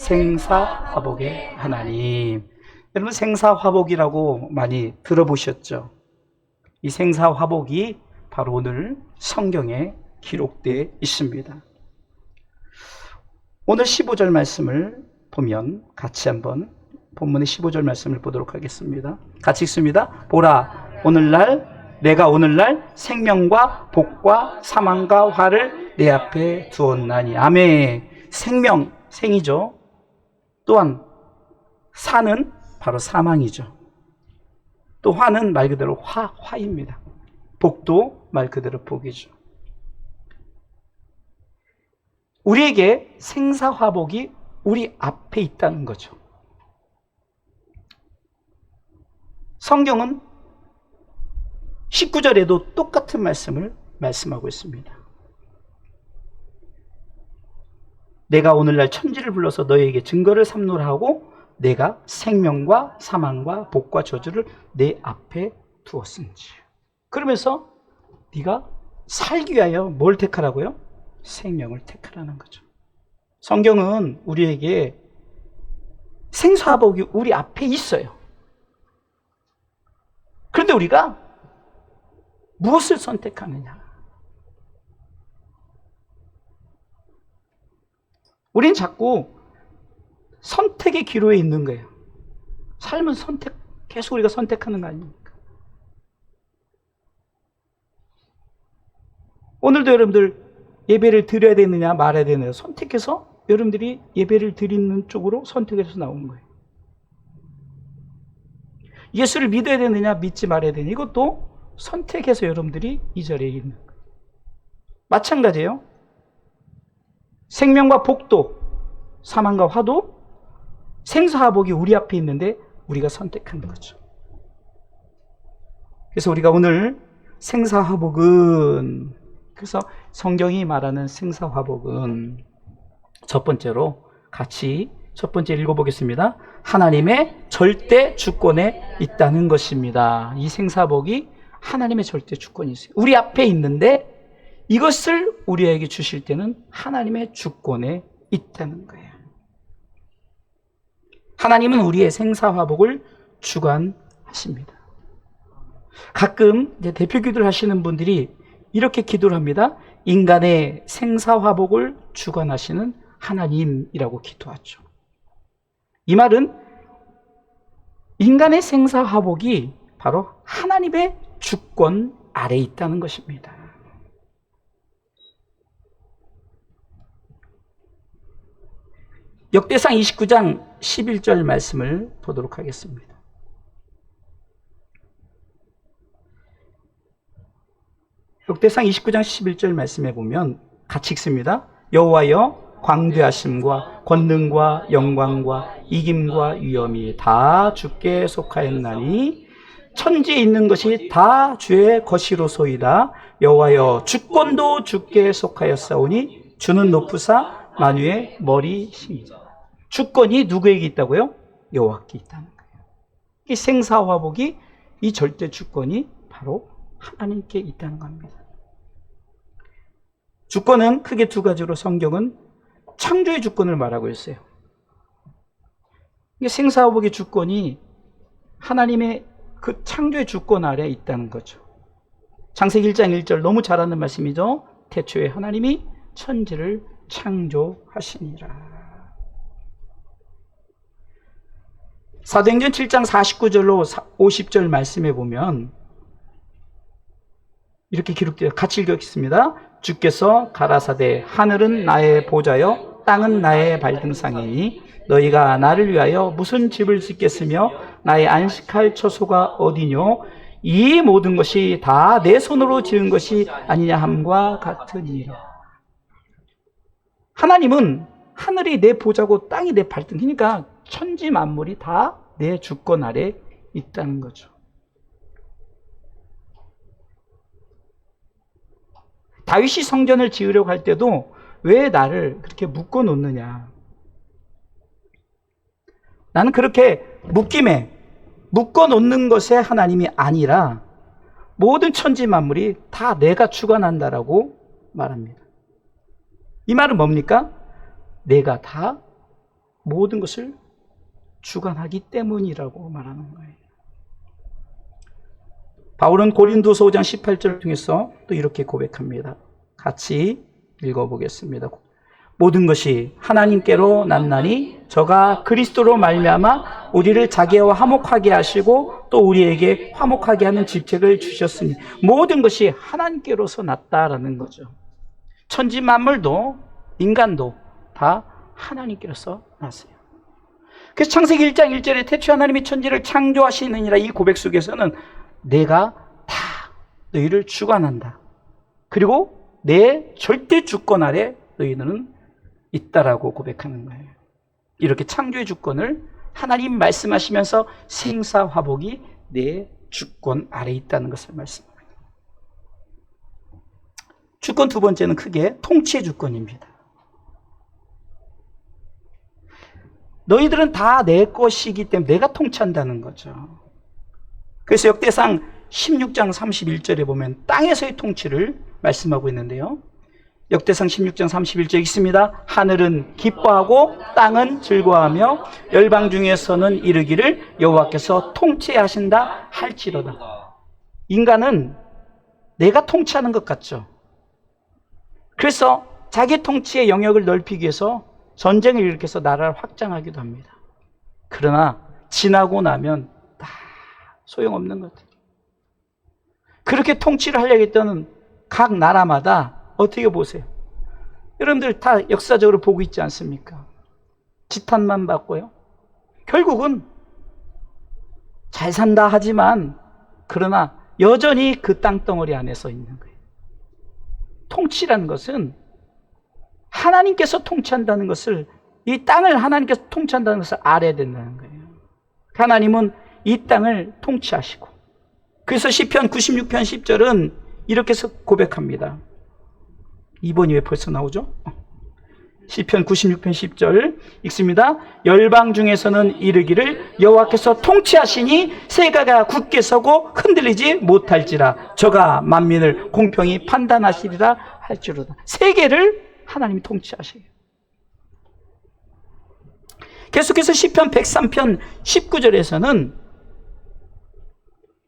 생사화복의 하나님. 여러분, 생사화복이라고 많이 들어보셨죠? 이 생사화복이 바로 오늘 성경에 기록되어 있습니다. 오늘 15절 말씀을 보면 같이 한번 본문의 15절 말씀을 보도록 하겠습니다. 같이 읽습니다. 보라, 내가 오늘날 생명과 복과 사망과 화를 내 앞에 두었나니. 아멘. 생명, 생이죠. 또한 사는 바로 사망이죠. 또 화는 말 그대로 화입니다. 복도 말 그대로 복이죠. 우리에게 생사화복이 우리 앞에 있다는 거죠. 성경은 19절에도 똑같은 말씀을 말씀하고 있습니다. 내가 오늘날 천지를 불러서 너희에게 증거를 삼노라 하고 내가 생명과 사망과 복과 저주를 내 앞에 두었은지. 그러면서 네가 살기 위하여 뭘 택하라고요? 생명을 택하라는 거죠. 성경은 우리에게 생사화복이 우리 앞에 있어요. 그런데 우리가 무엇을 선택하느냐? 우린 자꾸 선택의 기로에 있는 거예요. 삶은 계속 우리가 선택하는 거 아닙니까? 오늘도 여러분들 예배를 드려야 되느냐 말아야 되느냐 선택해서 여러분들이 예배를 드리는 쪽으로 선택해서 나온 거예요. 예수를 믿어야 되느냐 믿지 말아야 되느냐 이것도 선택해서 여러분들이 이 자리에 있는 거예요. 마찬가지예요. 생명과 복도, 사망과 화도, 생사화복이 우리 앞에 있는데 우리가 선택하는 거죠. 그래서 우리가 오늘 생사화복은, 그래서 성경이 말하는 생사화복은 첫 번째로 같이 첫 번째 읽어보겠습니다. 하나님의 절대 주권에 있다는 것입니다. 이 생사화복이 하나님의 절대 주권이 있어요. 우리 앞에 있는데 이것을 우리에게 주실 때는 하나님의 주권에 있다는 거예요. 하나님은 우리의 생사화복을 주관하십니다. 가끔 이제 대표 기도를 하시는 분들이 이렇게 기도를 합니다. 인간의 생사화복을 주관하시는 하나님이라고 기도하죠. 이 말은 인간의 생사화복이 바로 하나님의 주권 아래에 있다는 것입니다. 역대상 29장 11절 말씀을 보도록 하겠습니다. 역대상 29장 11절 말씀에 보면 같이 읽습니다. 여호와여, 광대하심과 권능과 영광과 이김과 위엄이 다 주께 속하였나니 천지에 있는 것이 다 주의 것이로소이다. 여호와여, 주권도 주께 속하였사오니 주는 높으사 만유의 머리시니라. 주권이 누구에게 있다고요? 여호와께 있다는 거예요. 이 생사화복이 이 절대 주권이 바로 하나님께 있다는 겁니다. 주권은 크게 두 가지로 성경은 창조의 주권을 말하고 있어요. 생사화복의 주권이 하나님의 그 창조의 주권 아래에 있다는 거죠. 창세기 1장 1절 너무 잘 아는 말씀이죠. 태초에 하나님이 천지를 창조하시니라. 사도행전 7장 49절로 50절 말씀에 보면 이렇게 기록되어 같이 읽겠습니다. 주께서 가라사대 하늘은 나의 보좌여 땅은 나의 발등상이니 너희가 나를 위하여 무슨 집을 짓겠으며 나의 안식할 처소가 어디뇨? 이 모든 것이 다 내 손으로 지은 것이 아니냐 함과 같으니라. 하나님은 하늘이 내 보좌고 땅이 내 발등, 그러니까 천지 만물이 다 내 주권 아래 있다는 거죠. 다윗이 성전을 지으려고 할 때도 왜 나를 그렇게 묶어 놓느냐? 나는 그렇게 묶어 놓는 것에 하나님이 아니라 모든 천지 만물이 다 내가 주관한다라고 말합니다. 이 말은 뭡니까? 내가 다 모든 것을 주관하기 때문이라고 말하는 거예요. 바울은 고린도서 5장 18절을 통해서 또 이렇게 고백합니다. 같이 읽어보겠습니다. 모든 것이 하나님께로 났나니 저가 그리스도로 말미암아 우리를 자기와 화목하게 하시고 또 우리에게 화목하게 하는 직책을 주셨으니 모든 것이 하나님께로서 났다라는 거죠. 천지 만물도 인간도 다 하나님께로서 났어요. 그래서 창세기 1장 1절에 태초 하나님이 천지를 창조하시느니라 이 고백 속에서는 내가 다 너희를 주관한다. 그리고 내 절대 주권 아래 너희들은 있다라고 고백하는 거예요. 이렇게 창조의 주권을 하나님 말씀하시면서 생사화복이 내 주권 아래 있다는 것을 말씀합니다. 주권 두 번째는 크게 통치의 주권입니다. 너희들은 다 내 것이기 때문에 내가 통치한다는 거죠. 그래서 역대상 16장 31절에 보면 땅에서의 통치를 말씀하고 있는데요. 역대상 16장 31절 있습니다. 하늘은 기뻐하고 땅은 즐거워하며 열방 중에서는 이르기를 여호와께서 통치하신다 할지로다. 인간은 내가 통치하는 것 같죠. 그래서 자기 통치의 영역을 넓히기 위해서 전쟁을 일으켜서 나라를 확장하기도 합니다. 그러나 지나고 나면 다 소용없는 것 같아요. 그렇게 통치를 하려고 했던 각 나라마다 어떻게 보세요? 여러분들 다 역사적으로 보고 있지 않습니까? 지탄만 받고요. 결국은 잘 산다 하지만 그러나 여전히 그 땅덩어리 안에서 있는 거예요. 통치라는 것은 하나님께서 통치한다는 것을, 이 땅을 하나님께서 통치한다는 것을 알아야 된다는 거예요. 하나님은 이 땅을 통치하시고, 그래서 시편 96편 10절은 이렇게 해서 고백합니다. 2번이 왜 벌써 나오죠? 시편 96편 10절 읽습니다. 열방 중에서는 이르기를 여호와께서 통치하시니 세가가 굳게 서고 흔들리지 못할지라 저가 만민을 공평히 판단하시리라 할지로다. 세계를 하나님이 통치하셔요. 계속해서 시편 103편 19절에서는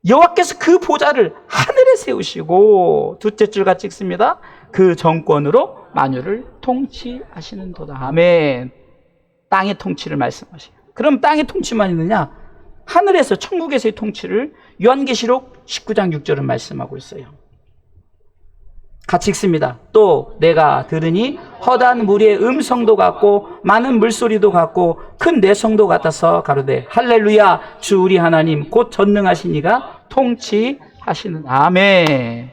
여호와께서 그 보좌를 하늘에 세우시고 둘째 줄 같이 읽습니다. 그 정권으로 만유를 통치하시는도다. 아멘. 땅의 통치를 말씀하셔요. 그럼 땅의 통치만 있느냐? 하늘에서 천국에서의 통치를 요한계시록 19장 6절은 말씀하고 있어요. 같이 읽습니다. 또 내가 들으니 허다한 무리의 음성도 같고 많은 물소리도 같고 큰 내성도 같아서 가로되 할렐루야 주 우리 하나님 곧 전능하신 이가 통치하시는. 아멘.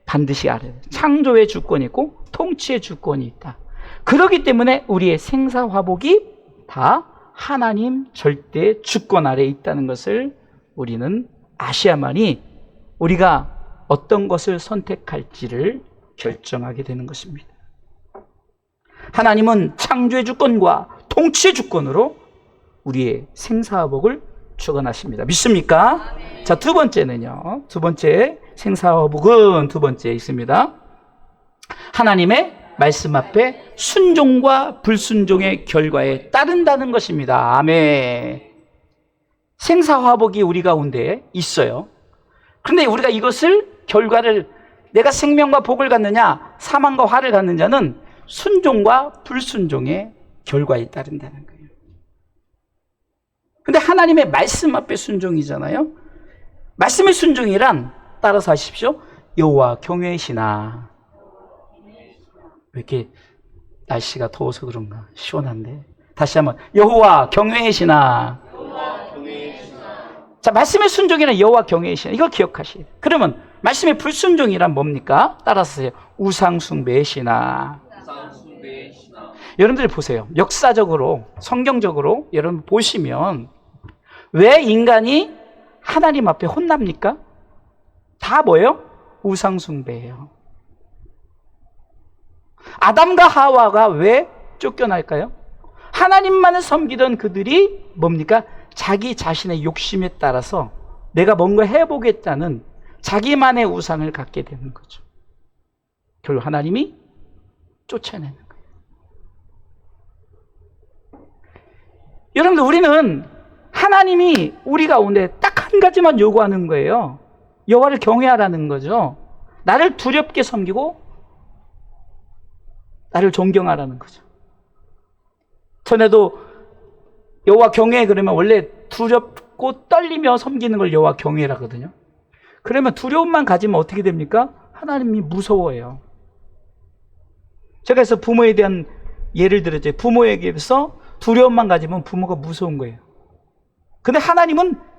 반드시 알아요. 창조의 주권이 있고 통치의 주권이 있다. 그렇기 때문에 우리의 생사화복이 다 하나님 절대 주권 아래에 있다는 것을 우리는 아셔야만이 우리가 어떤 것을 선택할지를 결정하게 되는 것입니다. 하나님은 창조의 주권과 통치의 주권으로 우리의 생사화복을 주관하십니다. 믿습니까? 자, 두 번째는요. 두 번째 생사화복은 두 번째 있습니다. 하나님의 말씀 앞에 순종과 불순종의 결과에 따른다는 것입니다. 아멘. 생사화복이 우리 가운데 있어요. 그런데 우리가 이것을 결과를 내가 생명과 복을 갖느냐 사망과 화를 갖는 자는 순종과 불순종의 결과에 따른다는 거예요. 근데 하나님의 말씀 앞에 순종이잖아요. 말씀의 순종이란 따라서 하십시오. 여호와 경외시나. 왜 이렇게 날씨가 더워서 그런가 시원한데 다시 한번 여호와 경외시나. 자, 말씀의 순종이란 여호와 경외시나. 이거 기억하시죠. 그러면 말씀의 불순종이란 뭡니까? 따라서 우상 숭배의 신앙. 여러분들 보세요. 역사적으로 성경적으로 여러분 보시면 왜 인간이 하나님 앞에 혼납니까? 다 뭐예요? 우상 숭배예요. 아담과 하와가 왜 쫓겨날까요? 하나님만을 섬기던 그들이 뭡니까? 자기 자신의 욕심에 따라서 내가 뭔가 해보겠다는 자기만의 우상을 갖게 되는 거죠. 결국 하나님이 쫓아내는 거예요. 여러분들, 우리는 하나님이 우리 가운데 딱 한 가지만 요구하는 거예요. 여호와를 경외하라는 거죠. 나를 두렵게 섬기고 나를 존경하라는 거죠. 전에도 여호와 경외 그러면 원래 두렵고 떨리며 섬기는 걸 여호와 경외라거든요. 그러면 두려움만 가지면 어떻게 됩니까? 하나님이 무서워해요. 제가 그래서 부모에 대한 예를 들었죠. 부모에게서 두려움만 가지면 부모가 무서운 거예요. 근데 하나님은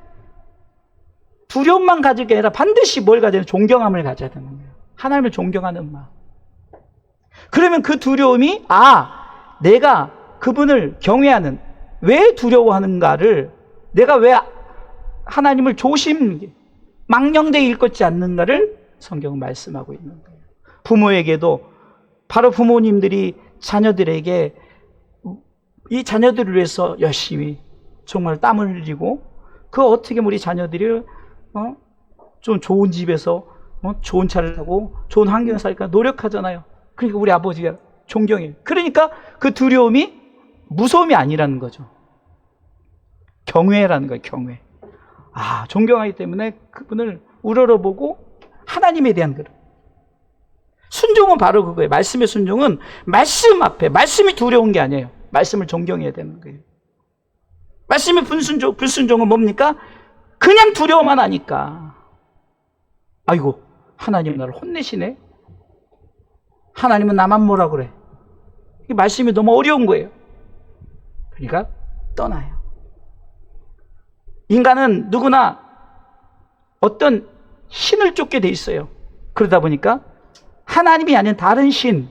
두려움만 가질 게 아니라 반드시 뭘 가져야 되는, 존경함을 가져야 되는 거예요. 하나님을 존경하는 마음. 그러면 그 두려움이, 내가 그분을 경외하는, 왜 두려워하는가를, 내가 왜 하나님을 망령되이 일컫지 않는가를 성경은 말씀하고 있는 거예요. 부모에게도 바로 부모님들이 자녀들에게 이 자녀들을 위해서 열심히 정말 땀을 흘리고, 어떻게 우리 자녀들이 좀 좋은 집에서 좋은 차를 타고 좋은 환경에 살까 노력하잖아요. 그러니까 우리 아버지가 존경해요. 그러니까 그 두려움이 무서움이 아니라는 거죠. 경외라는 거예요. 경외. 존경하기 때문에 그분을 우러러보고 하나님에 대한 그런 순종은 바로 그거예요. 말씀의 순종은 말씀 앞에, 말씀이 두려운 게 아니에요. 말씀을 존경해야 되는 거예요. 말씀의 불순종은 뭡니까? 그냥 두려워만 하니까, 아이고 하나님 나를 혼내시네, 하나님은 나만 뭐라 그래, 이 말씀이 너무 어려운 거예요. 그러니까 떠나요. 인간은 누구나 어떤 신을 쫓게 돼 있어요. 그러다 보니까 하나님이 아닌 다른 신,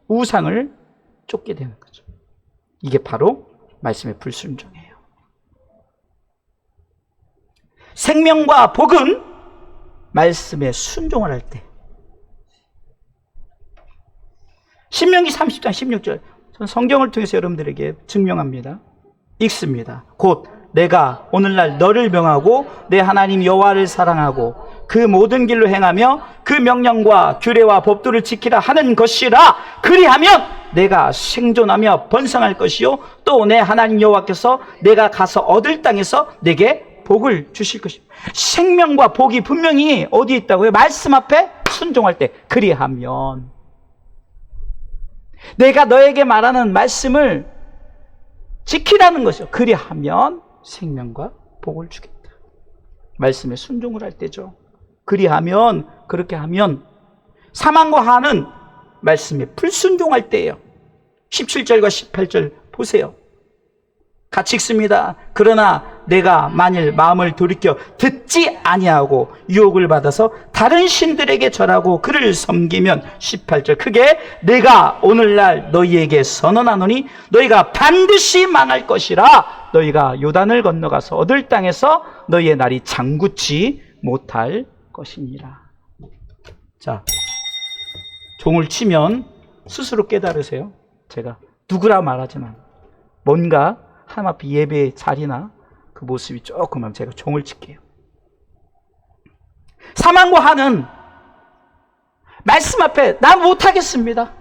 우상을 쫓게 되는 거죠. 이게 바로 말씀의 불순종이에요. 생명과 복은 말씀에 순종을 할 때. 신명기 30장 16절, 저는 성경을 통해서 여러분들에게 증명합니다. 읽습니다. 곧 내가 오늘날 너를 명하고 내 하나님 여호와를 사랑하고 그 모든 길로 행하며 그 명령과 규례와 법도를 지키라 하는 것이라. 그리하면 내가 생존하며 번성할 것이요 또 내 하나님 여호와께서 내가 가서 얻을 땅에서 내게 복을 주실 것입니다. 생명과 복이 분명히 어디에 있다고요? 말씀 앞에 순종할 때. 그리하면, 내가 너에게 말하는 말씀을 지키라는 것이요. 그리하면 생명과 복을 주겠다. 말씀에 순종을 할 때죠. 그리하면, 그렇게 하면. 사망과 한은 말씀에 불순종할 때예요. 17절과 18절 보세요. 같이 읽습니다. 그러나 내가 만일 마음을 돌이켜 듣지 아니하고 유혹을 받아서 다른 신들에게 절하고 그를 섬기면, 18절, 크게 내가 오늘날 너희에게 선언하노니 너희가 반드시 망할 것이라. 너희가 요단을 건너가서 얻을 땅에서 너희의 날이 장구치 못할 것이니라. 자, 종을 치면 스스로 깨달으세요. 제가 누구라 말하지만 뭔가 하나님 앞에 예배의 자리나 그 모습이 조금 하면 제가 종을 칠게요. 사망과 한은 말씀 앞에 나 못하겠습니다,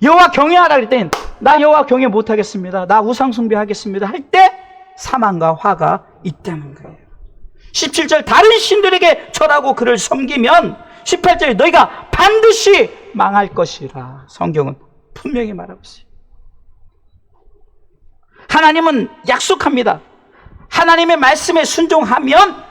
여호와 경외하라 그럴 땐 나 여호와 경외 못하겠습니다, 나 우상 숭배하겠습니다 할 때 사망과 화가 있다는 거예요. 17절 다른 신들에게 절하고 그를 섬기면, 18절 너희가 반드시 망할 것이라. 성경은 분명히 말하고 있어요. 하나님은 약속합니다. 하나님의 말씀에 순종하면,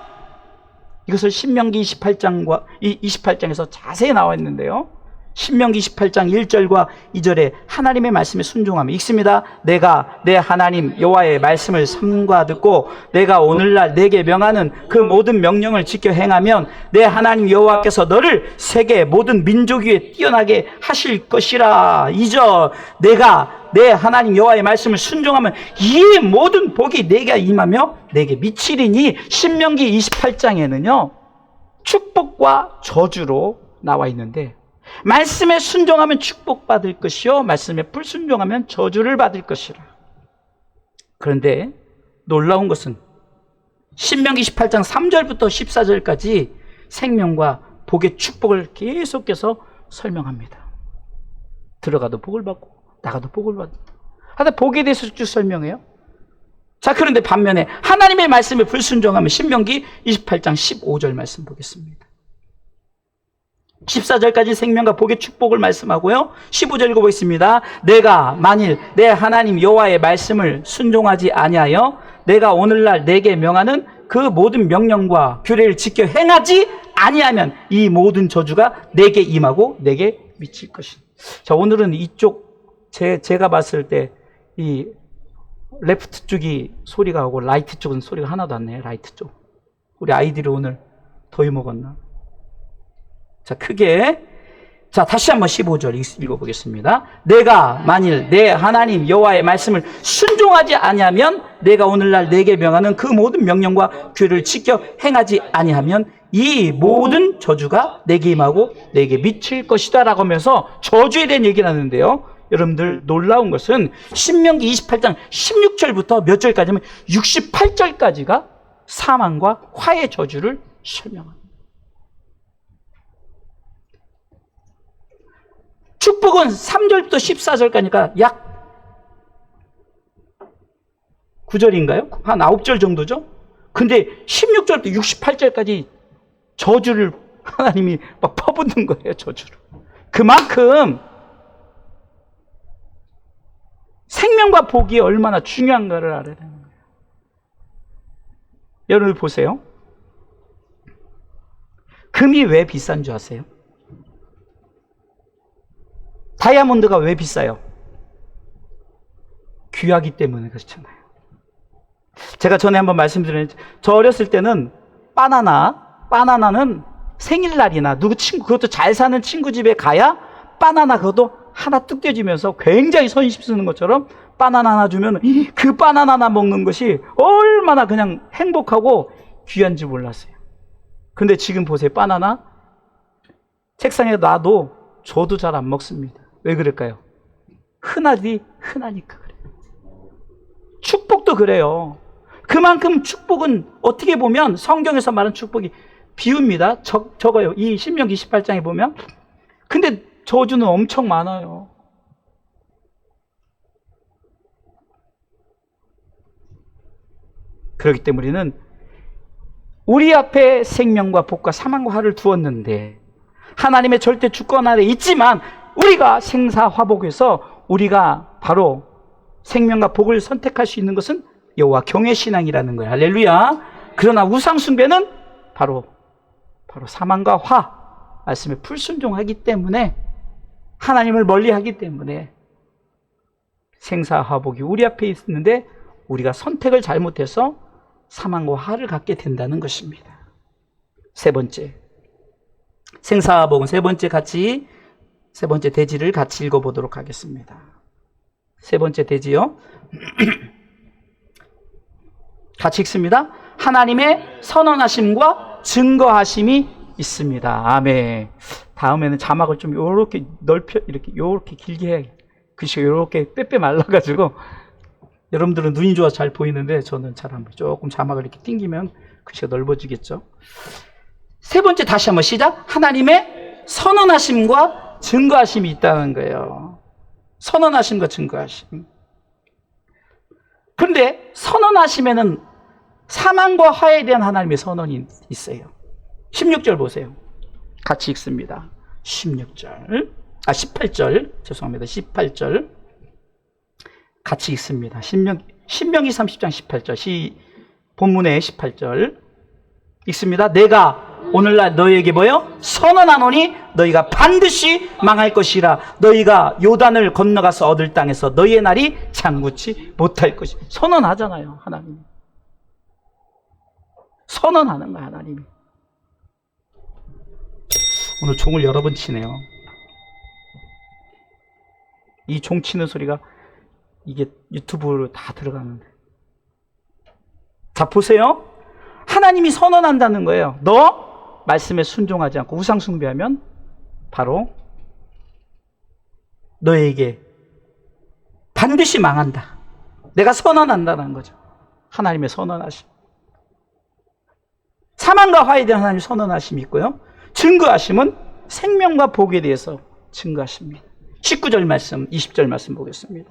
이것을 신명기 28장에서 자세히 나와 있는데요. 신명기 28장 1절과 2절에 하나님의 말씀에 순종하면 읽습니다. 내가 내 하나님 여호와의 말씀을 삼가 듣고 내가 오늘날 내게 명하는 그 모든 명령을 지켜 행하면 내 하나님 여호와께서 너를 세계 모든 민족 위에 뛰어나게 하실 것이라. 2절, 내가 내 하나님 여호와의 말씀을 순종하면 이 모든 복이 내게 임하며 내게 미치리니. 신명기 28장에는요 축복과 저주로 나와 있는데, 말씀에 순종하면 축복받을 것이요 말씀에 불순종하면 저주를 받을 것이라. 그런데 놀라운 것은 신명기 18장 3절부터 14절까지 생명과 복의 축복을 계속해서 설명합니다. 들어가도 복을 받고 나가도 복을 받는다. 하다 복에 대해서 쭉 설명해요. 자, 그런데 반면에 하나님의 말씀에 불순종하면 신명기 28장 15절 말씀 보겠습니다. 14절까지 생명과 복의 축복을 말씀하고요. 15절 읽어보겠습니다. 내가 만일 내 하나님 여호와의 말씀을 순종하지 아니하여 내가 오늘날 내게 명하는 그 모든 명령과 규례를 지켜 행하지 아니하면 이 모든 저주가 내게 임하고 내게 미칠 것이다. 자, 오늘은 이쪽 제가 봤을 때 이 레프트 쪽이 소리가 오고 라이트 쪽은 소리가 하나도 안 나요. 라이트 쪽. 우리 아이들이 오늘 더위 먹었나? 자, 크게. 자, 다시 한번 15절 읽어보겠습니다. 내가 만일 내 하나님 여호와의 말씀을 순종하지 아니하면 내가 오늘날 내게 명하는 그 모든 명령과 규례를 지켜 행하지 아니하면 이 모든 저주가 내게 임하고 내게 미칠 것이다 라고 하면서 저주에 대한 얘기를 하는데요. 여러분들 놀라운 것은 신명기 28장 16절부터 몇 절까지면 68절까지가 사망과 화의 저주를 설명합니다. 축복은 3절부터 14절까지니까 약 9절인가요? 한 9절 정도죠? 근데 16절부터 68절까지 저주를 하나님이 막 퍼붓는 거예요, 저주를. 그만큼 생명과 복이 얼마나 중요한가를 알아야 되는 거예요. 여러분 보세요. 금이 왜 비싼 줄 아세요? 다이아몬드가 왜 비싸요? 귀하기 때문에 그렇잖아요. 제가 전에 한번 말씀드렸는데 저 어렸을 때는 바나나는 생일날이나 누구 친구, 그것도 잘 사는 친구 집에 가야 바나나 그것도 하나 뚝 떼주면서 굉장히 선심 쓰는 것처럼 바나나 하나 주면 그 바나나 하나 먹는 것이 얼마나 그냥 행복하고 귀한지 몰랐어요. 근데 지금 보세요. 바나나 책상에 놔도 저도 잘 안 먹습니다. 왜 그럴까요? 흔하니까 그래요. 축복도 그래요. 그만큼 축복은 어떻게 보면 성경에서 말하는 축복이 비유입니다. 적어요. 이 신명기 28장에 보면. 근데 저주는 엄청 많아요. 그렇기 때문에 우리는 우리 앞에 생명과 복과 사망과 화를 두었는데 하나님의 절대 주권 아래 있지만 우리가 생사화복에서 우리가 바로 생명과 복을 선택할 수 있는 것은 여호와 경외 신앙이라는 거예요. 할렐루야. 그러나 우상 숭배는 바로 사망과 화 말씀에 불순종하기 때문에 하나님을 멀리하기 때문에 생사화복이 우리 앞에 있는데 우리가 선택을 잘못해서 사망과 화를 갖게 된다는 것입니다. 세 번째, 생사화복은 세 번째 대지를 같이 읽어보도록 하겠습니다. 세 번째 대지요. 같이 읽습니다. 하나님의 선언하심과 증거하심이 있습니다. 아멘. 다음에는 자막을 좀 요렇게 넓혀, 요렇게 길게 해야겠다. 글씨가 요렇게 빼빼 말라가지고, 여러분들은 눈이 좋아서 잘 보이는데, 저는 잘 안 보여요. 조금 자막을 이렇게 튕기면 글씨가 넓어지겠죠. 세 번째 다시 한번 시작. 하나님의 선언하심과 증거하심이 있다는 거예요. 선언하심과 증거하심. 그런데 선언하심에는 사망과 화에 대한 하나님의 선언이 있어요. 16절 보세요. 같이 읽습니다. 18절. 죄송합니다. 18절. 같이 읽습니다. 신명기 30장 18절. 본문의 18절. 읽습니다. 내가 오늘날 너희에게 뭐요? 선언하노니 너희가 반드시 망할 것이라. 너희가 요단을 건너가서 얻을 땅에서 너희의 날이 장구치 못할 것이. 선언하잖아요, 하나님. 선언하는 거야, 하나님이. 오늘 종을 여러 번 치네요. 이 종 치는 소리가 이게 유튜브로 다 들어가는데. 자, 보세요. 하나님이 선언한다는 거예요. 너 말씀에 순종하지 않고 우상 숭배하면 바로 너에게 반드시 망한다. 내가 선언한다는 거죠. 하나님의 선언하심. 사망과 화에 대한 하나님의 선언하심이 있고요. 증거하심은 생명과 복에 대해서 증거하십니다. 19절 말씀, 20절 말씀 보겠습니다.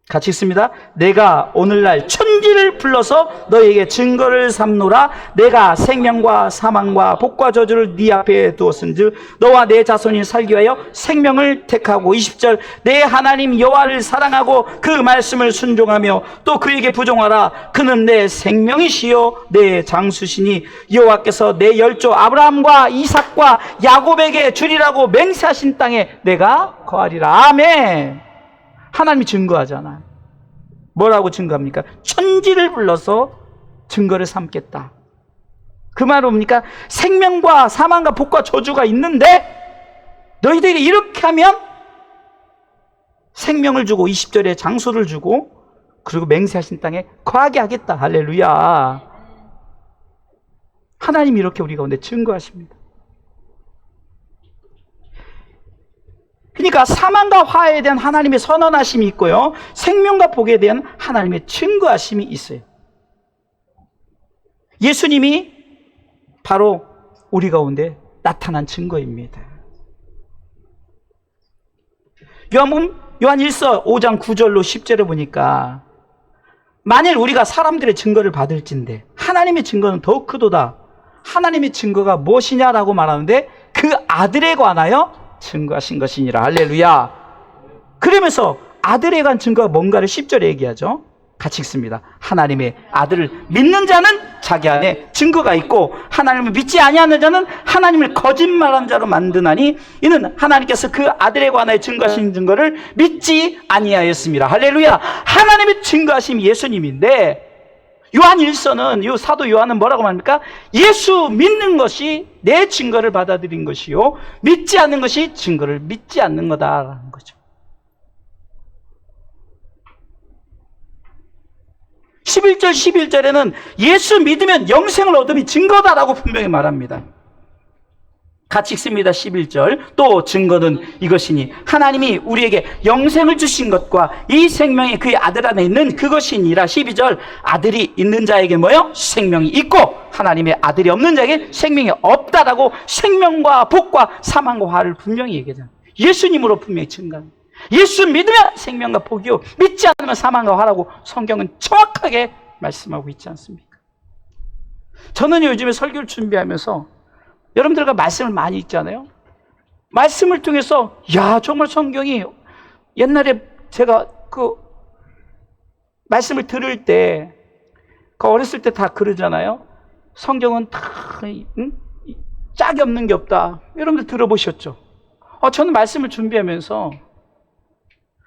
같이 읽습니다. 내가 오늘날 천지를 불러서 너에게 증거를 삼노라. 내가 생명과 사망과 복과 저주를 네 앞에 두었은즉 너와 내 자손이 살기 위하여 생명을 택하고. 20절 내 하나님 여호와를 사랑하고 그 말씀을 순종하며 또 그에게 부종하라. 그는 내 생명이시요 내 장수시니 여호와께서 내 열조 아브라함과 이삭과 야곱에게 주리라고 맹세하신 땅에 내가 거하리라. 아멘. 하나님이 증거하잖아요. 뭐라고 증거합니까? 천지를 불러서 증거를 삼겠다. 그 말은 뭡니까? 생명과 사망과 복과 저주가 있는데 너희들이 이렇게 하면 생명을 주고 20절에 장수를 주고 그리고 맹세하신 땅에 거하게 하겠다. 할렐루야. 하나님이 이렇게 우리 가운데 증거하십니다. 그러니까 사망과 화해에 대한 하나님의 선언하심이 있고요, 생명과 복에 대한 하나님의 증거하심이 있어요. 예수님이 바로 우리 가운데 나타난 증거입니다. 요한 1서 5장 9절로 10절에 보니까 만일 우리가 사람들의 증거를 받을진대 하나님의 증거는 더욱 크도다. 하나님의 증거가 무엇이냐라고 말하는데 그 아들에 관하여 증거하신 것이니라. 할렐루야. 그러면서 아들에 관한 증거가 뭔가를 10절에 얘기하죠. 같이 읽습니다. 하나님의 아들을 믿는 자는 자기 안에 증거가 있고 하나님을 믿지 아니하는 자는 하나님을 거짓말한 자로 만드나니 이는 하나님께서 그 아들에 관하여 증거하신 증거를 믿지 아니하였습니다. 할렐루야. 하나님의 증거하심이 예수님인데 요한 1서는 이 사도 요한은 뭐라고 말합니까? 예수 믿는 것이 내 증거를 받아들인 것이요 믿지 않는 것이 증거를 믿지 않는 거다라는 거죠. 11절 11절에는 예수 믿으면 영생을 얻음이 증거다라고 분명히 말합니다. 같이 읽습니다. 11절 또 증거는 이것이니 하나님이 우리에게 영생을 주신 것과 이 생명이 그의 아들 안에 있는 그것이니라. 12절 아들이 있는 자에게 뭐요? 생명이 있고 하나님의 아들이 없는 자에게 생명이 없다라고 생명과 복과 사망과 화를 분명히 얘기하잖아요. 예수님으로 분명히 증거합니다. 예수 믿으면 생명과 복이요 믿지 않으면 사망과 화라고 성경은 정확하게 말씀하고 있지 않습니까? 저는 요즘에 설교를 준비하면서 여러분들과 말씀을 많이 읽잖아요. 말씀을 통해서 야 정말 성경이 옛날에 제가 그 말씀을 들을 때 그 어렸을 때 다 그러잖아요. 성경은 다 짝이 없는 게 없다. 여러분들 들어보셨죠? 저는 말씀을 준비하면서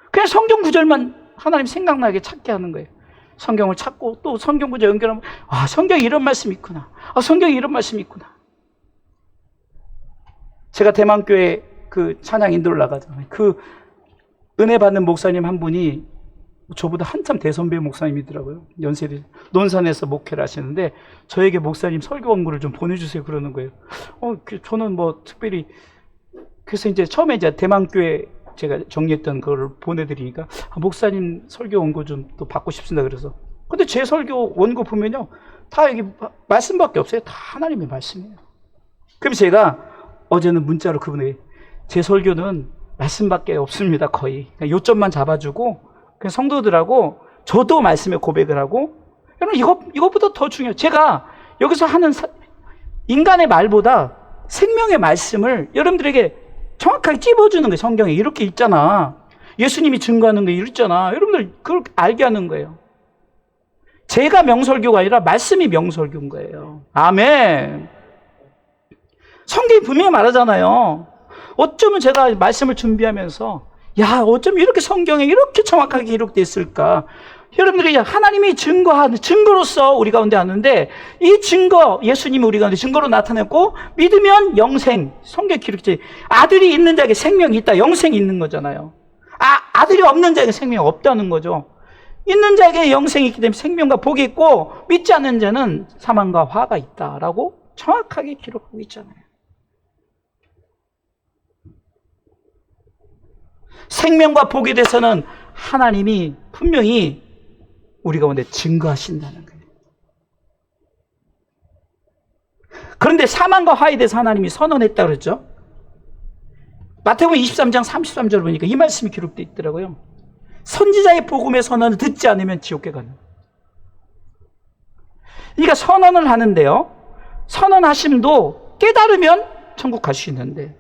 그냥 성경 구절만 하나님 생각나게 찾게 하는 거예요. 성경을 찾고 또 성경 구절 연결하면 성경에 이런 말씀이 있구나. 성경에 이런 말씀이 있구나. 제가 대만교회 그 찬양 인도를 나가잖아요. 그 은혜 받는 목사님 한 분이 저보다 한참 대선배 목사님이더라고요. 연세대 논산에서 목회를 하시는데 저에게 목사님 설교 원고를 좀 보내주세요 그러는 거예요. 저는 뭐 특별히 그래서 이제 처음에 이제 대만교회 제가 정리했던 그걸 보내드리니까 목사님 설교 원고 좀 또 받고 싶습니다 그래서. 근데 제 설교 원고 보면요 다 여기 말씀밖에 없어요. 다 하나님의 말씀이에요. 그럼 제가 어제는 문자로 그분에게 제 설교는 말씀밖에 없습니다. 거의 그냥 요점만 잡아주고 그냥 성도들하고 저도 말씀에 고백을 하고 여러분 이것보다 더 중요해요. 제가 여기서 하는 인간의 말보다 생명의 말씀을 여러분들에게 정확하게 찝어주는 거예요. 성경에 이렇게 있잖아. 예수님이 증거하는 게 이랬잖아. 여러분들 그걸 알게 하는 거예요. 제가 명설교가 아니라 말씀이 명설교인 거예요. 아멘. 성경이 분명히 말하잖아요. 어쩌면 제가 말씀을 준비하면서 어쩜 이렇게 성경에 이렇게 정확하게 기록되어 있을까? 여러분들이 하나님이 증거로서 우리 가운데 하는데 이 증거, 예수님이 우리 가운데 증거로 나타냈고 믿으면 영생, 성경에 기록되어 아들이 있는 자에게 생명이 있다, 영생이 있는 거잖아요. 아들이 없는 자에게 생명이 없다는 거죠. 있는 자에게 영생이 있기 때문에 생명과 복이 있고 믿지 않는 자는 사망과 화가 있다라고 정확하게 기록하고 있잖아요. 생명과 복에 대해서는 하나님이 분명히 우리 가운데 증거하신다는 거예요. 그런데 사망과 화에 대해서 하나님이 선언했다 그랬죠. 마태복음 23장 33절 보니까 이 말씀이 기록되어 있더라고요. 선지자의 복음의 선언을 듣지 않으면 지옥에 가는 거예요. 그러니까 선언을 하는데요, 선언하심도 깨달으면 천국 갈 수 있는데,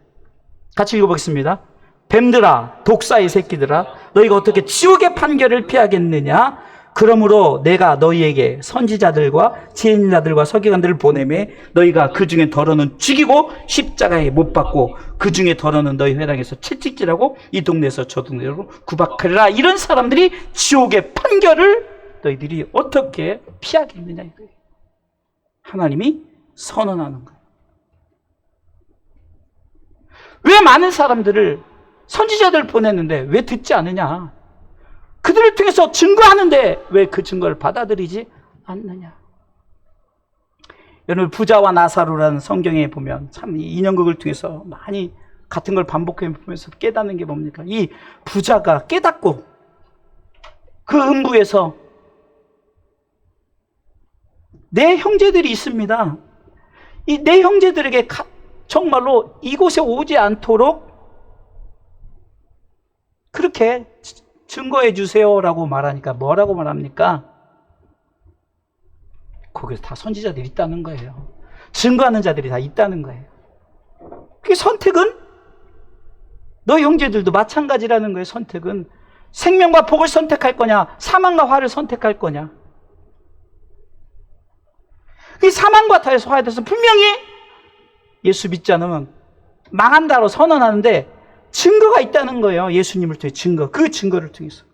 같이 읽어보겠습니다. 뱀들아, 독사의 새끼들아, 너희가 어떻게 지옥의 판결을 피하겠느냐? 그러므로 내가 너희에게 선지자들과 지혜인자들과 서기관들을 보내매 너희가 그 중에 더러는 죽이고 십자가에 못 박고 그 중에 더러는 너희 회당에서 채찍질하고 이 동네에서 저 동네로 구박하리라. 이런 사람들이 지옥의 판결을 너희들이 어떻게 피하겠느냐 이거예요. 하나님이 선언하는 거예요. 왜 많은 사람들을 선지자들 보냈는데 왜 듣지 않느냐? 그들을 통해서 증거하는데 왜 그 증거를 받아들이지 않느냐? 여러분, 부자와 나사로라는 성경에 보면 참 이 인연극을 통해서 많이 같은 걸 반복해 보면서 깨닫는 게 뭡니까? 이 부자가 깨닫고 그 음부에서 내 형제들이 있습니다. 이 내 형제들에게 정말로 이곳에 오지 않도록 그렇게 증거해 주세요라고 말하니까 뭐라고 말합니까? 거기서 다 선지자들이 있다는 거예요. 증거하는 자들이 다 있다는 거예요. 그 선택은 너 형제들도 마찬가지라는 거예요. 선택은 생명과 복을 선택할 거냐, 사망과 화를 선택할 거냐. 이 사망과 화에 대해서 분명히 예수 믿지 않으면 망한다로 선언하는데 증거가 있다는 거예요. 예수님을 통해 증거, 그 증거를 통해서.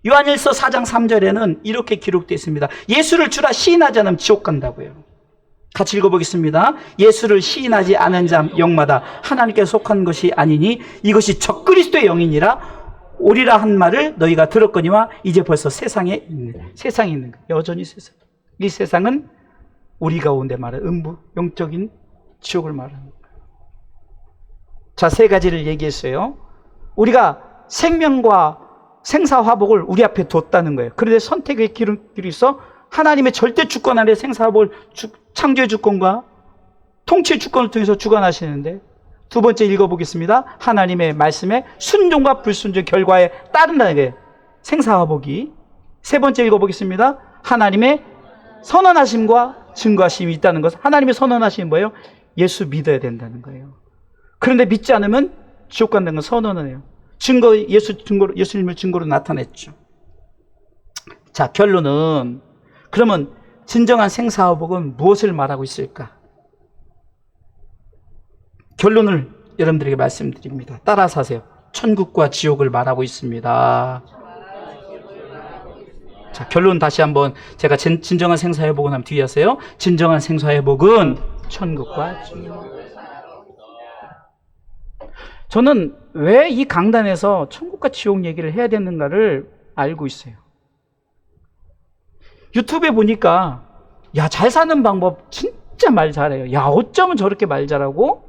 요한일서 4장 3절에는 이렇게 기록되어 있습니다. 예수를 주라 시인하지 않으면 지옥 간다고요. 같이 읽어보겠습니다. 예수를 시인하지 않은 자 영마다 하나님께 속한 것이 아니니 이것이 적그리스도의 영이니라 오리라 한 말을 너희가 들었거니와 이제 벌써 세상에 있는 거예요. 여전히 세상. 이 세상은 우리 가운데 말하는 음부, 영적인 지옥을 말하는 거예요. 자, 세 가지를 얘기했어요. 우리가 생명과 생사화복을 우리 앞에 뒀다는 거예요. 그런데 선택의 길이 있어 하나님의 절대 주권 아래 생사화복을 창조의 주권과 통치의 주권을 통해서 주관하시는데, 두 번째 읽어보겠습니다. 하나님의 말씀에 순종과 불순종 결과에 따른다는 거예요. 생사화복이. 세 번째 읽어보겠습니다. 하나님의 선언하심과 증거하심이 있다는 것. 하나님의 선언하심이 뭐예요? 예수 믿어야 된다는 거예요. 그런데 믿지 않으면 지옥 간다는 건 선언을 해요. 예수님을 증거로 나타냈죠. 자, 결론은 그러면 진정한 생사화복은 무엇을 말하고 있을까? 결론을 여러분들에게 말씀드립니다. 따라서 하세요. 천국과 지옥을 말하고 있습니다. 자, 결론 다시 한번 제가 진정한 생사회복은 하면 뒤에 하세요. 진정한 생사회복은 천국과 지옥. 저는 왜 이 강단에서 천국과 지옥 얘기를 해야 되는가를 알고 있어요. 유튜브에 보니까 야, 잘 사는 방법 진짜 말 잘해요. 야, 어쩌면 저렇게 말 잘하고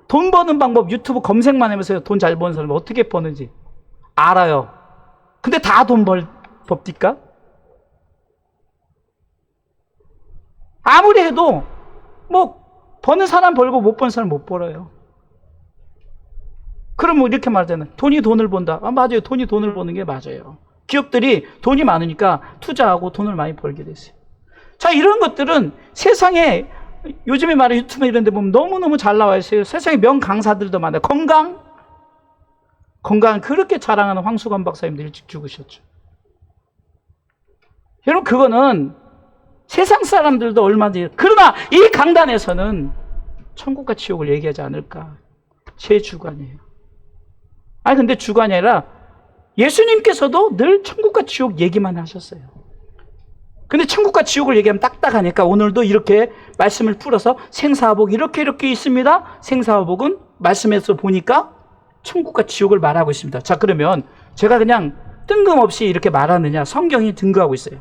돈 버는 방법 유튜브 검색만 하면서 돈 잘 버는 사람 어떻게 버는지 알아요. 근데 다 돈 법니까? 아무리 해도 뭐 버는 사람 벌고 못 버는 사람 못 벌어요. 그럼 뭐 이렇게 말하잖아요. 돈이 돈을 번다. 아, 맞아요. 돈이 돈을 버는 게 맞아요. 기업들이 돈이 많으니까 투자하고 돈을 많이 벌게 됐어요. 자, 이런 것들은 세상에 요즘에 말하는 유튜브 이런 데 보면 너무너무 잘 나와 있어요. 세상에 명 강사들도 많아요. 건강을 그렇게 자랑하는 황수관 박사님도 일찍 죽으셨죠. 여러분, 그거는 세상 사람들도 얼마든지, 그러나 이 강단에서는 천국과 지옥을 얘기하지 않을까. 제 주관이에요. 아니, 근데 주관이 아니라 예수님께서도 늘 천국과 지옥 얘기만 하셨어요. 근데 천국과 지옥을 얘기하면 딱딱하니까 오늘도 이렇게 말씀을 풀어서 생사화복 이렇게 있습니다. 생사화복은 말씀에서 보니까 천국과 지옥을 말하고 있습니다. 자, 그러면 제가 그냥 뜬금없이 이렇게 말하느냐? 성경이 증거하고 있어요.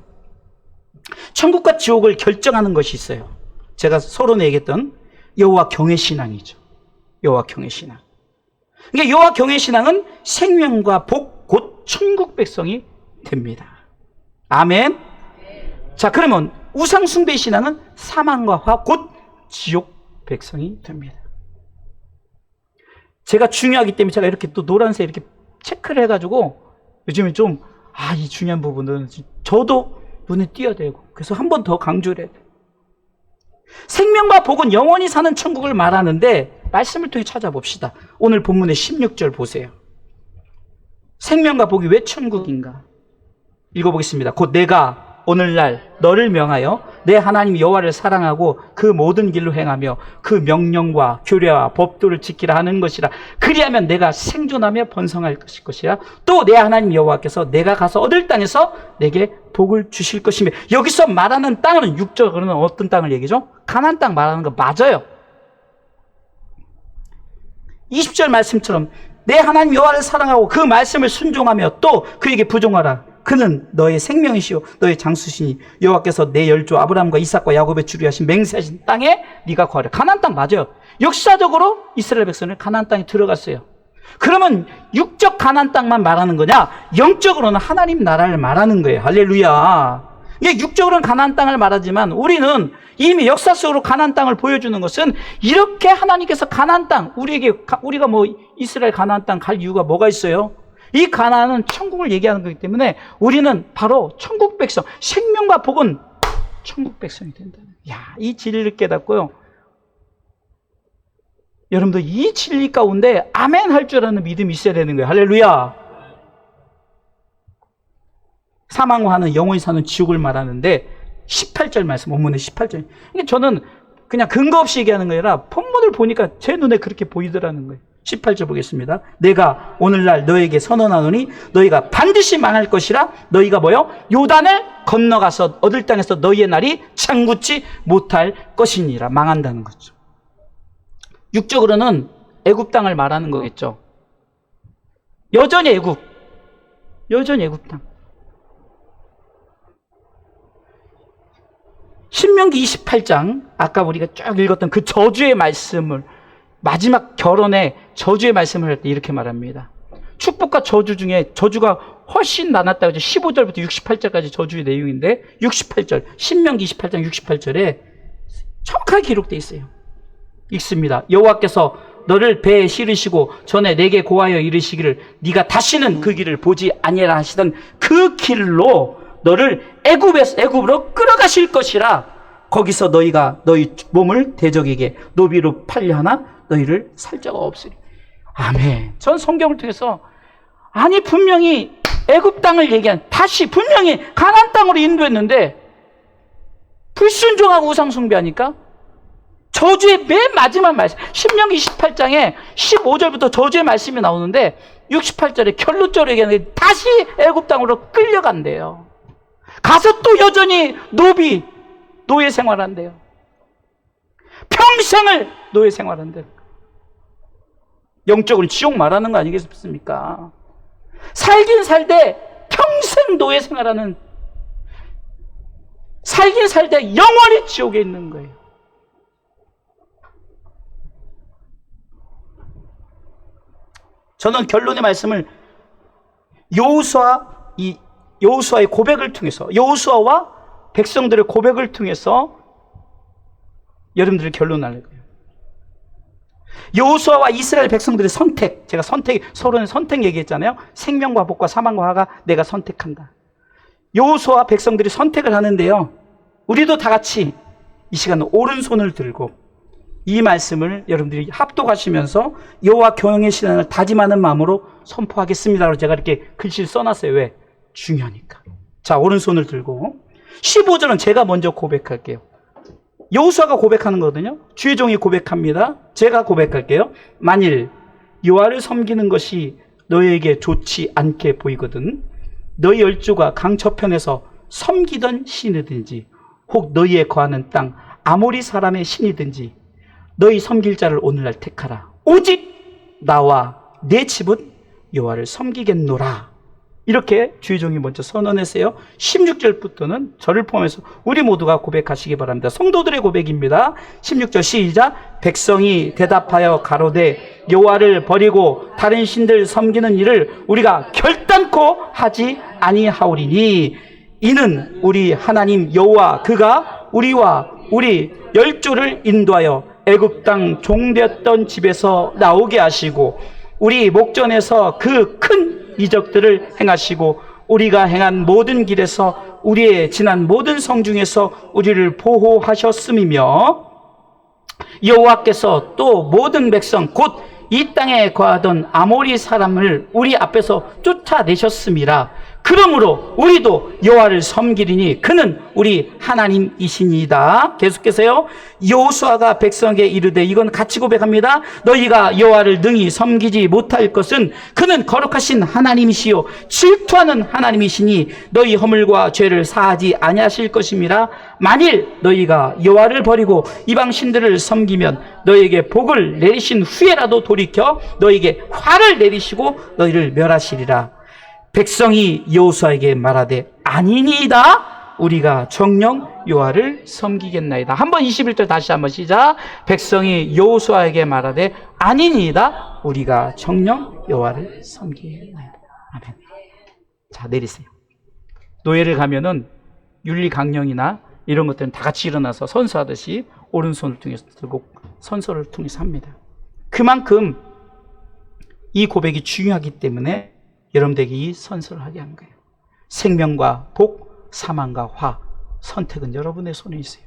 천국과 지옥을 결정하는 것이 있어요. 제가 서론에 얘기했던 여호와 경외 신앙이죠. 여호와 경외 신앙. 그러니까 여호와 경외 신앙은 생명과 복, 곧 천국 백성이 됩니다. 아멘. 자, 그러면 우상 숭배 신앙은 사망과 화, 곧 지옥 백성이 됩니다. 제가 중요하기 때문에 제가 이렇게 또 노란색 이렇게 체크를 해가지고 요즘에 좀 이 중요한 부분은 저도 눈에 띄어야 되고, 그래서 한 번 더 강조를 해야 돼요. 생명과 복은 영원히 사는 천국을 말하는데 말씀을 통해 찾아봅시다. 오늘 본문의 16절 보세요. 생명과 복이 왜 천국인가? 읽어보겠습니다. 곧 내가 오늘날 너를 명하여 내 하나님 여호와를 사랑하고 그 모든 길로 행하며 그 명령과 규례와 법도를 지키라 하는 것이라. 그리하면 내가 생존하며 번성할 것이라. 또 내 하나님 여호와께서 내가 가서 얻을 땅에서 내게 복을 주실 것이며. 여기서 말하는 땅은 육적으로는 어떤 땅을 얘기죠? 가나안 땅 말하는 거 맞아요. 20절 말씀처럼 내 하나님 여호와를 사랑하고 그 말씀을 순종하며 또 그에게 부종하라. 그는 너의 생명이시오 너의 장수시니 여호와께서 내 열조 아브라함과 이삭과 야곱의 주리 하신 맹세하신 땅에 네가 거하라. 가나안 땅 맞아요. 역사적으로 이스라엘 백성은 가나안 땅에 들어갔어요. 그러면 육적 가나안 땅만 말하는 거냐? 영적으로는 하나님 나라를 말하는 거예요. 할렐루야. 이게 육적으로는 가나안 땅을 말하지만 우리는 이미 역사 속으로 가나안 땅을 보여주는 것은 이렇게 하나님께서 가나안 땅, 우리가 뭐 이스라엘 가나안 땅 갈 이유가 뭐가 있어요? 이 가나안은 천국을 얘기하는 거기 때문에 우리는 바로 천국 백성, 생명과 복은 천국 백성이 된다. 이 진리를 깨닫고요. 여러분들 이 진리 가운데 아멘 할 줄 아는 믿음이 있어야 되는 거예요. 할렐루야. 사망과 하는 영원히 사는 지옥을 말하는데 18절 말씀, 본문의 18절. 이게 저는 그냥 근거 없이 얘기하는 거라 본문을 보니까 제 눈에 그렇게 보이더라는 거예요. 18절 보겠습니다. 내가 오늘날 너에게 선언하노니 너희가 반드시 망할 것이라. 너희가 뭐요? 요단을 건너가서 얻을 땅에서 너희의 날이 장붙지 못할 것이니라. 망한다는 거죠. 육적으로는 애굽 땅을 말하는 거겠죠. 여전히 애굽 땅. 신명기 28장, 아까 우리가 쭉 읽었던 그 저주의 말씀을, 마지막 결혼의 저주의 말씀을 할 때 이렇게 말합니다. 축복과 저주 중에 저주가 훨씬 나눴다고 하죠. 15절부터 68절까지 저주의 내용인데 68절, 신명기 28장 68절에 정확하게 기록되어 있어요. 읽습니다. 여호와께서 너를 배에 실으시고 전에 내게 고하여 이르시기를 네가 다시는 그 길을 보지 아니하라 하시던 그 길로 너를 애굽으로 끌어가실 것이라. 거기서 너희가 너희 몸을 대적에게 노비로 팔려 하나 너희를 살 자가 없으리. 아멘. 전 성경을 통해서 분명히 애굽 땅을 다시 분명히 가나안 땅으로 인도했는데 불순종하고 우상 숭배하니까 저주의 맨 마지막 말씀, 신명기 28장에 15절부터 저주의 말씀이 나오는데 68절에 결론적으로 얘기하는데 다시 애굽 땅으로 끌려간대요. 가서 또 여전히 노예 생활한대요. 평생을 노예 생활한대요. 영적으로 지옥 말하는 거 아니겠습니까? 살긴 살되 평생 노예 생활하는, 살긴 살되 영원히 지옥에 있는 거예요. 저는 결론의 말씀을 여호수아의 고백을 통해서, 여호수아와 백성들의 고백을 통해서 여러분들의 결론을 알려요. 여호수아와 이스라엘 백성들의 선택, 제가 서로는 선택 얘기했잖아요. 생명과 복과 사망과 화가 내가 선택한다. 여호수아와 백성들이 선택을 하는데요, 우리도 다 같이 이 시간 오른손을 들고 이 말씀을 여러분들이 합독하시면서 여호와 경외의 신앙을 다짐하는 마음으로 선포하겠습니다. 제가 이렇게 글씨를 써놨어요. 왜? 중요하니까. 자, 오른손을 들고 15절은 제가 먼저 고백할게요. 여호수아가 고백하는 거거든요. 주의 종이 고백합니다. 제가 고백할게요. 만일 여호와를 섬기는 것이 너희에게 좋지 않게 보이거든 너희 열조가 강 저편에서 섬기던 신이든지 혹 너희의 거하는 땅 아모리 사람의 신이든지 너희 섬길 자를 오늘날 택하라. 오직 나와 내 집은 여호와를 섬기겠노라. 이렇게 주의 종이 먼저 선언했어요. 16절부터는 저를 포함해서 우리 모두가 고백하시기 바랍니다. 성도들의 고백입니다. 16절 시작. 백성이 대답하여 가로되 여호와를 버리고 다른 신들 섬기는 일을 우리가 결단코 하지 아니하오리니 이는 우리 하나님 여호와 그가 우리와 우리 열조를 인도하여 애굽 땅 종되었던 집에서 나오게 하시고 우리 목전에서 그 큰 이적들을 행하시고 우리가 행한 모든 길에서 우리의 지난 모든 성 중에서 우리를 보호하셨음이며 여호와께서 또 모든 백성 곧 이 땅에 거하던 아모리 사람을 우리 앞에서 쫓아내셨음이라. 그러므로 우리도 여호와를 섬기리니 그는 우리 하나님이시니이다. 계속해서요. 여호수아가 백성에게 이르되, 이건 같이 고백합니다. 너희가 여호와를 능히 섬기지 못할 것은 그는 거룩하신 하나님이시요 질투하는 하나님이시니 너희 허물과 죄를 사하지 아니하실 것임이라. 만일 너희가 여호와를 버리고 이방 신들을 섬기면 너희에게 복을 내리신 후에라도 돌이켜 너희에게 화를 내리시고 너희를 멸하시리라. 백성이 여호수아에게 말하되, 아니니이다. 우리가 정녕 여호와를 섬기겠나이다. 한번 21절 다시 한번 시작. 백성이 여호수아에게 말하되, 아니니이다. 우리가 정녕 여호와를 섬기겠나이다. 아멘. 자, 내리세요. 노예를 가면은 윤리 강령이나 이런 것들은 다 같이 일어나서 선서하듯이 오른손을 통해서 들고 선서를 통해서 합니다. 그만큼 이 고백이 중요하기 때문에 여러분들에게 이 선서를 하게 하는 거예요. 생명과 복, 사망과 화, 선택은 여러분의 손에 있어요.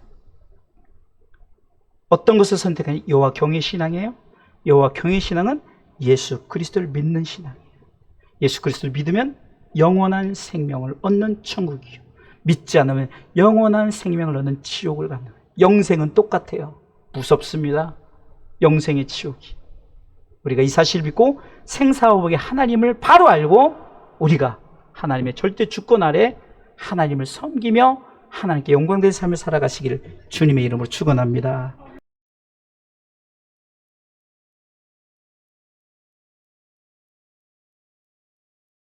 어떤 것을 선택하니? 여호와 경외 신앙이에요. 여호와 경외 신앙은 예수 그리스도를 믿는 신앙이에요. 예수 그리스도를 믿으면 영원한 생명을 얻는 천국이요, 믿지 않으면 영원한 생명을 얻는 지옥을 가는 거예요. 영생은 똑같아요. 무섭습니다. 영생의 지옥이. 우리가 이 사실을 믿고 생사화복의 하나님을 바로 알고 우리가 하나님의 절대 주권 아래 하나님을 섬기며 하나님께 영광된 삶을 살아가시기를 주님의 이름으로 축원합니다.